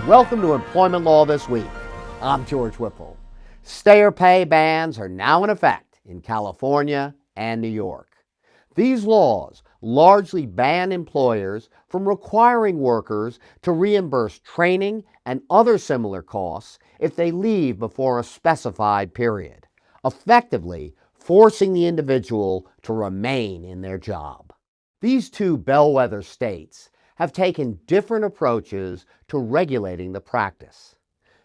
Welcome to Employment Law This Week. I'm George Whipple. Stay-or-pay bans are now in effect in California and New York. These laws largely ban employers from requiring workers to reimburse training and other similar costs if they leave before a specified period, effectively forcing the individual to remain in their job. These two bellwether states have taken different approaches to regulating the practice.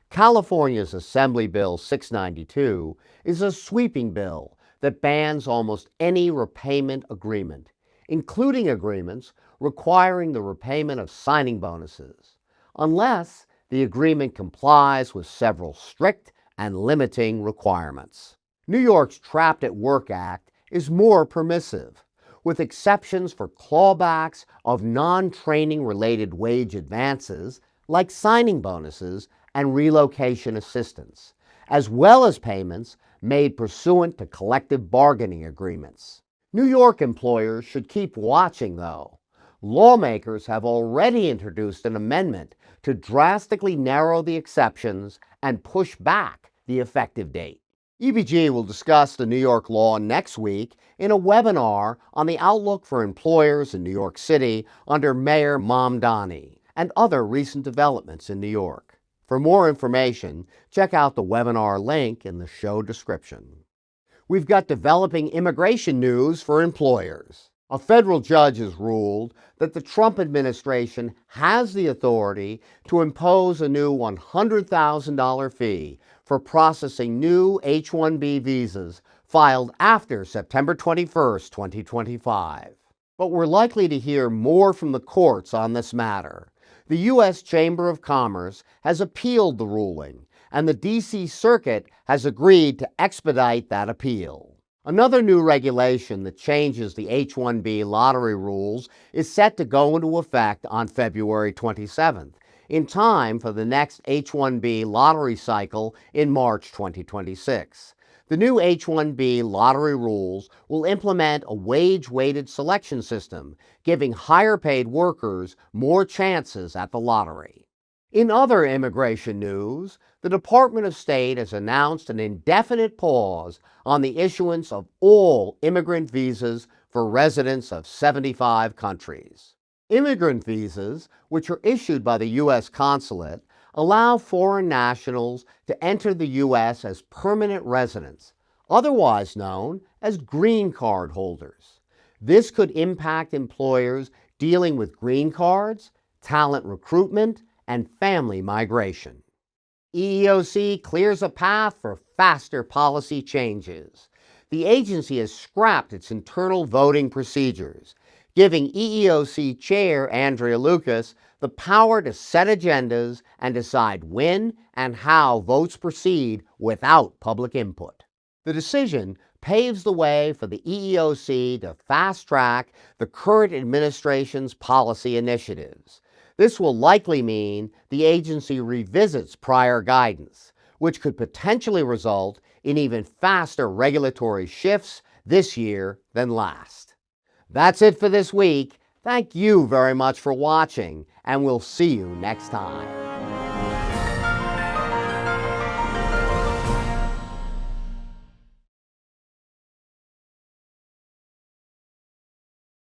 California's Assembly Bill 692 is a sweeping bill that bans almost any repayment agreement, including agreements requiring the repayment of signing bonuses, unless the agreement complies with several strict and limiting requirements. New York's Trapped at Work Act is more permissive, with exceptions for clawbacks of non-training related wage advances like signing bonuses and relocation assistance, as well as payments made pursuant to collective bargaining agreements. New York employers should keep watching, though. Lawmakers have already introduced an amendment to drastically narrow the exceptions and push back the effective date. EBG will discuss the New York law next week in a webinar on the outlook for employers in New York City under Mayor Mamdani and other recent developments in New York. For more information, check out the webinar link in the show description. We've got developing immigration news for employers. A federal judge has ruled that the Trump administration has the authority to impose a new $100,000 fee for processing new H-1B visas filed after September 21, 2025. But we're likely to hear more from the courts on this matter. The U.S. Chamber of Commerce has appealed the ruling, and the D.C. Circuit has agreed to expedite that appeal. Another new regulation that changes the H-1B lottery rules is set to go into effect on February 27th, in time for the next H-1B lottery cycle in March 2026. The new H-1B lottery rules will implement a wage-weighted selection system, giving higher-paid workers more chances at the lottery. In other immigration news, the Department of State has announced an indefinite pause on the issuance of all immigrant visas for residents of 75 countries. Immigrant visas, which are issued by the U.S. Consulate, allow foreign nationals to enter the U.S. as permanent residents, otherwise known as green card holders. This could impact employers dealing with green cards, talent recruitment, and family migration. EEOC clears a path for faster policy changes. The agency has scrapped its internal voting procedures, giving EEOC Chair Andrea Lucas the power to set agendas and decide when and how votes proceed without public input. The decision paves the way for the EEOC to fast-track the current administration's policy initiatives. This will likely mean the agency revisits prior guidance, which could potentially result in even faster regulatory shifts this year than last. That's it for this week. Thank you very much for watching, and we'll see you next time.